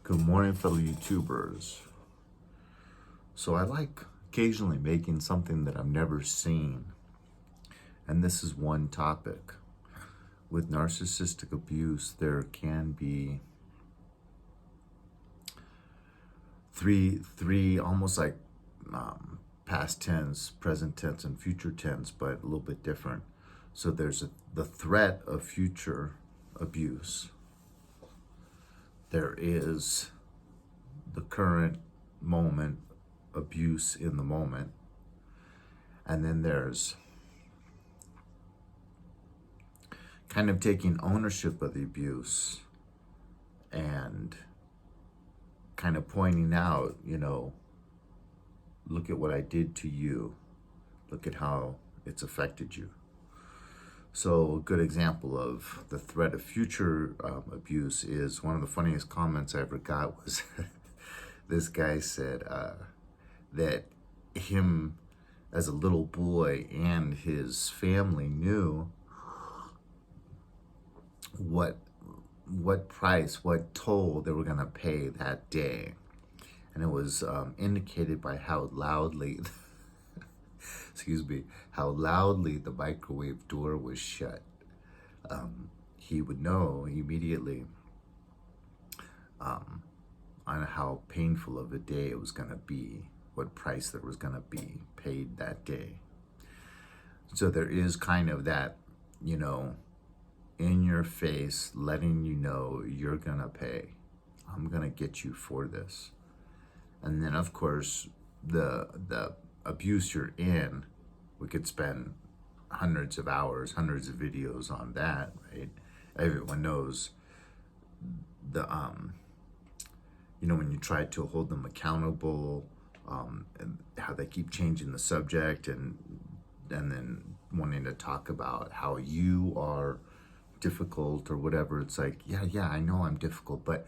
Good morning, fellow YouTubers. So I like occasionally making something that I've never seen. And this is one topic. With narcissistic abuse, there can be three almost like past tense, present tense, and future tense, but a little bit different. So there's the threat of future abuse. There is the current moment abuse in the moment. And then there's kind of taking ownership of the abuse and kind of pointing out, look at what I did to you. Look at how it's affected you. So a good example of the threat of future abuse is one of the funniest comments I ever got was this guy said that him as a little boy and his family knew what price, what toll they were going to pay that day. And it was indicated by how loudly how loudly the microwave door was shut. He would know immediately on how painful of a day it was going to be, what price there was going to be paid that day. So there is kind of that, in your face, letting you know you're going to pay. I'm going to get you for this. And then, of course, the abuse you're in, we could spend hundreds of hours, hundreds of videos on that, right? Everyone knows the, when you try to hold them accountable, and how they keep changing the subject and then wanting to talk about how you are difficult or whatever. It's like, yeah, I know I'm difficult, but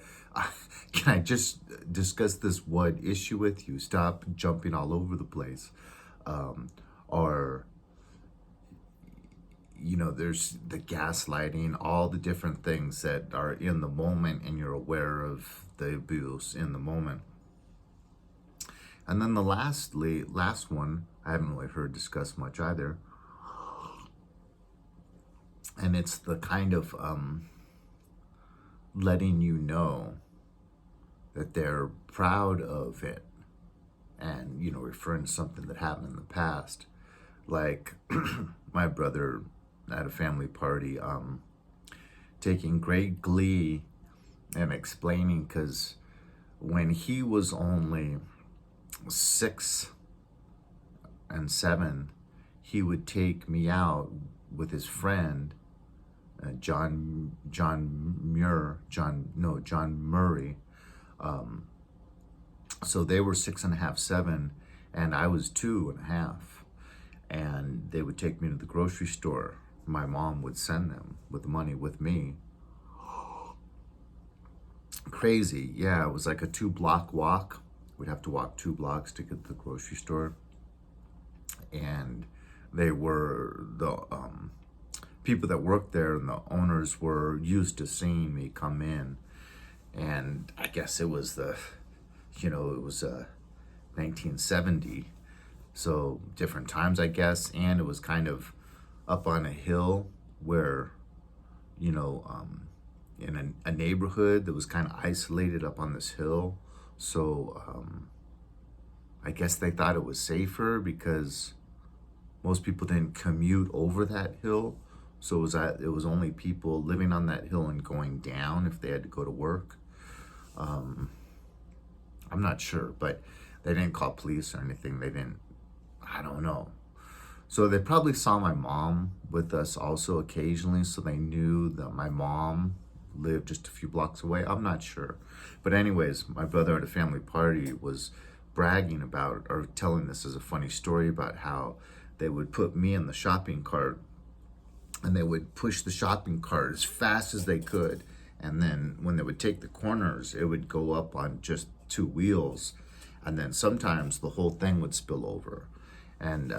can I just discuss this one issue with you? Stop jumping all over the place. Or, there's the gaslighting, all the different things that are in the moment and you're aware of the abuse in the moment. And then the last one, I haven't really heard discussed much either. And it's the kind of letting you know that they're proud of it. And, referring to something that happened in the past. Like my brother at a family party, taking great glee and explaining, because when he was only 6 and 7, he would take me out with his friend, John Murray. So they were 6.5, 7, and I was 2.5. And they would take me to the grocery store. My mom would send them with money with me. Crazy, yeah, it was like a 2-block walk. We'd have to walk 2 blocks to get to the grocery store. And they were the people that worked there, and the owners were used to seeing me come in. And I guess it was it was 1970. So different times, I guess. And it was kind of up on a hill where, in a neighborhood that was kind of isolated up on this hill. So I guess they thought it was safer because most people didn't commute over that hill. So it was only people living on that hill and going down if they had to go to work. I'm not sure, but they didn't call police or anything. I don't know. So they probably saw my mom with us also occasionally, so they knew that my mom lived just a few blocks away. I'm not sure. But anyways, my brother at a family party was bragging about, or telling this as a funny story, about how they would put me in the shopping cart and they would push the shopping cart as fast as they could. And then when they would take the corners, it would go up on just 2 wheels. And then sometimes the whole thing would spill over. And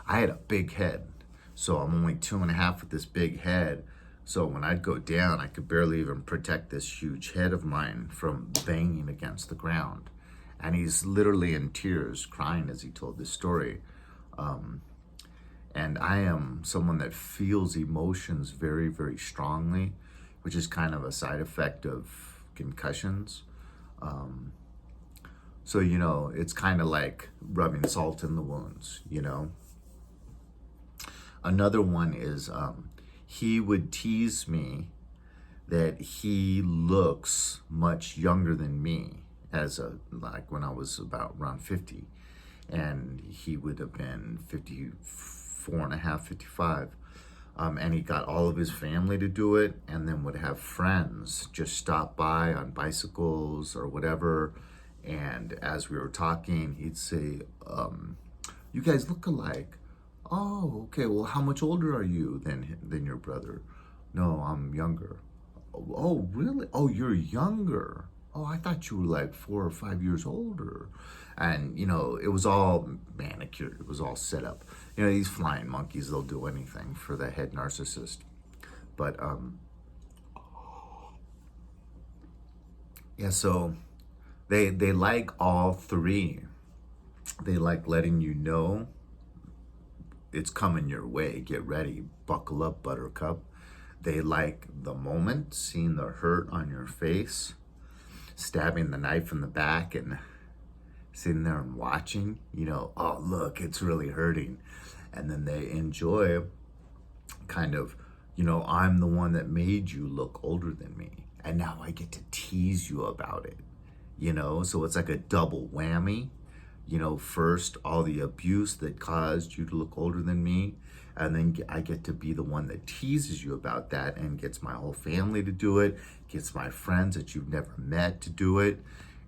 I had a big head. So I'm only 2.5 with this big head. So when I'd go down, I could barely even protect this huge head of mine from banging against the ground. And he's literally in tears, crying as he told this story. And I am someone that feels emotions very, very strongly, which is kind of a side effect of concussions. So, it's kind of like rubbing salt in the wounds, Another one is he would tease me that he looks much younger than me like when I was about around 50, and he would have been 54 and a half, 55. And he got all of his family to do it, and then would have friends just stop by on bicycles or whatever. And as we were talking, he'd say, you guys look alike. Oh, okay. Well, how much older are you than your brother? No, I'm younger. Oh, really? Oh, you're younger. Oh, I thought you were like 4 or 5 years older. And, it was all manicured. It was all set up. These flying monkeys, they'll do anything for the head narcissist. But, yeah, so they like all three. They like letting you know it's coming your way. Get ready. Buckle up, buttercup. They like the moment, seeing the hurt on your face, stabbing the knife in the back and sitting there and watching, oh, look, it's really hurting. And then they enjoy kind of, I'm the one that made you look older than me. And now I get to tease you about it, So it's like a double whammy. First, all the abuse that caused you to look older than me. And then I get to be the one that teases you about that and gets my whole family to do it, gets my friends that you've never met to do it,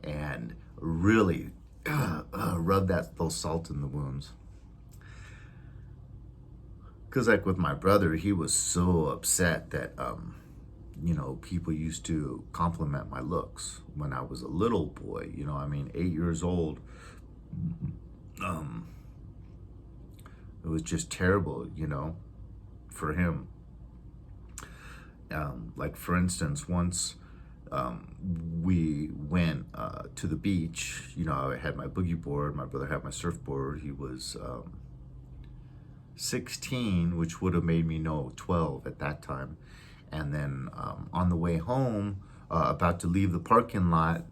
and really rub those salt in the wounds. Because like with my brother, he was so upset that, people used to compliment my looks when I was a little boy, 8 years old. It was just terrible, for him. Like for instance, once we went to the beach, I had my boogie board, my brother had my surfboard. He was 16, which would have made me 12 at that time. And then on the way home, about to leave the parking lot,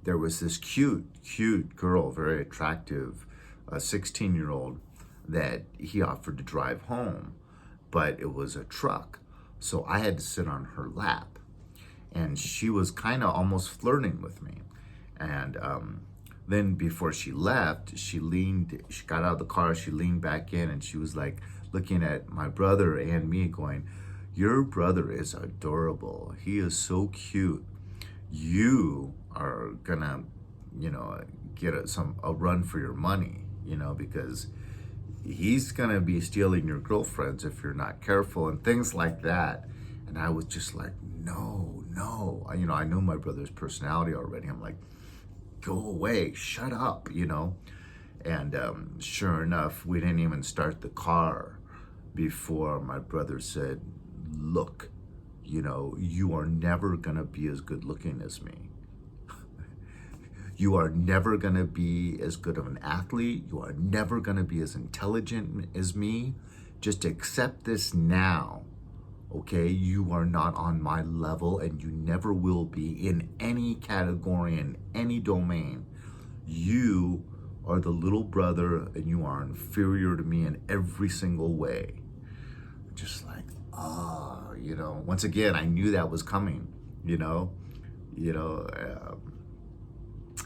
there was this cute girl, very attractive, 16-year-old, that he offered to drive home, but it was a truck. So I had to sit on her lap, and she was kind of almost flirting with me. And then before she left, she got out of the car, she leaned back in, and she was like looking at my brother and me going, your brother is adorable. He is so cute. You are gonna, get a run for your money, because he's gonna be stealing your girlfriends if you're not careful and things like that. And I was just like, no. I knew my brother's personality already. I'm like, go away, shut up, And sure enough, we didn't even start the car before my brother said, look, you are never gonna be as good looking as me. You are never going to be as good of an athlete. You are never going to be as intelligent as me. Just accept this now, okay? You are not on my level, and you never will be in any category, in any domain. You are the little brother, and you are inferior to me in every single way. Just like, once again, I knew that was coming,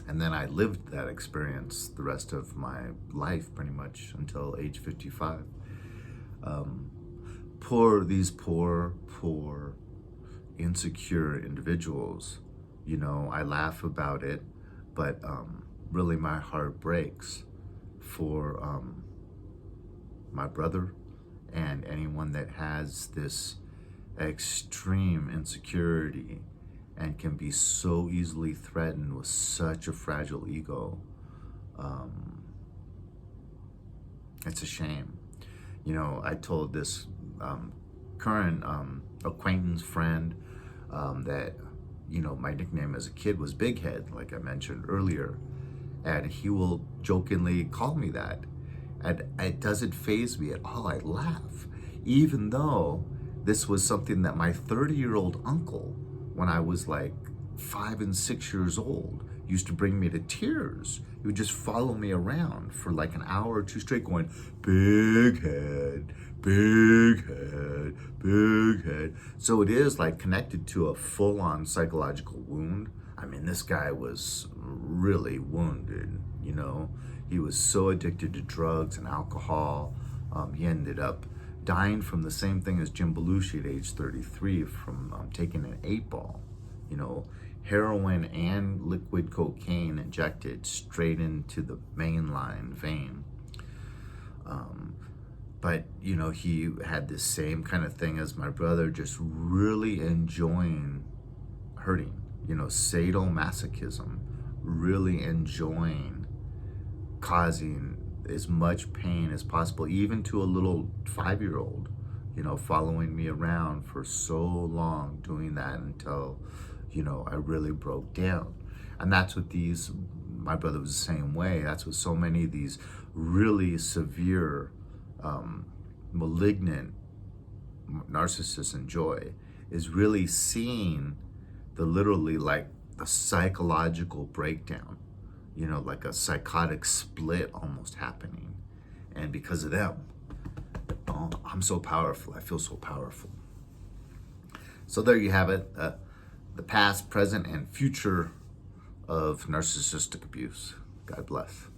and then I lived that experience the rest of my life, pretty much until age 55. These poor, insecure individuals, I laugh about it, but really my heart breaks for my brother and anyone that has this extreme insecurity and can be so easily threatened with such a fragile ego. It's a shame. I told this current acquaintance, friend, that, you know, my nickname as a kid was Big Head, like I mentioned earlier. And he will jokingly call me that. And it doesn't faze me at all. I laugh. Even though this was something that my 30-year-old uncle, when I was like 5 and 6 years old, used to bring me to tears. He would just follow me around for like an hour or two straight going, big head, big head, big head. So it is like connected to a full-on psychological wound. I mean, this guy was really wounded, you know. He was so addicted to drugs and alcohol. He ended up dying from the same thing as Jim Belushi at age 33 from taking an 8-ball, you know, heroin and liquid cocaine injected straight into the mainline vein. But, you know, he had this same kind of thing as my brother, just really enjoying hurting, you know, sadomasochism, really enjoying causing as much pain as possible, even to a little 5-year-old, you know, following me around for so long, doing that until, you know, I really broke down. And that's what my brother was the same way. That's what so many of these really severe, malignant narcissists enjoy, is really seeing literally like the psychological breakdown, you know, like a psychotic split almost happening. And because of them, oh, I'm so powerful. I feel so powerful. So there you have it. The past, present, and future of narcissistic abuse. God bless.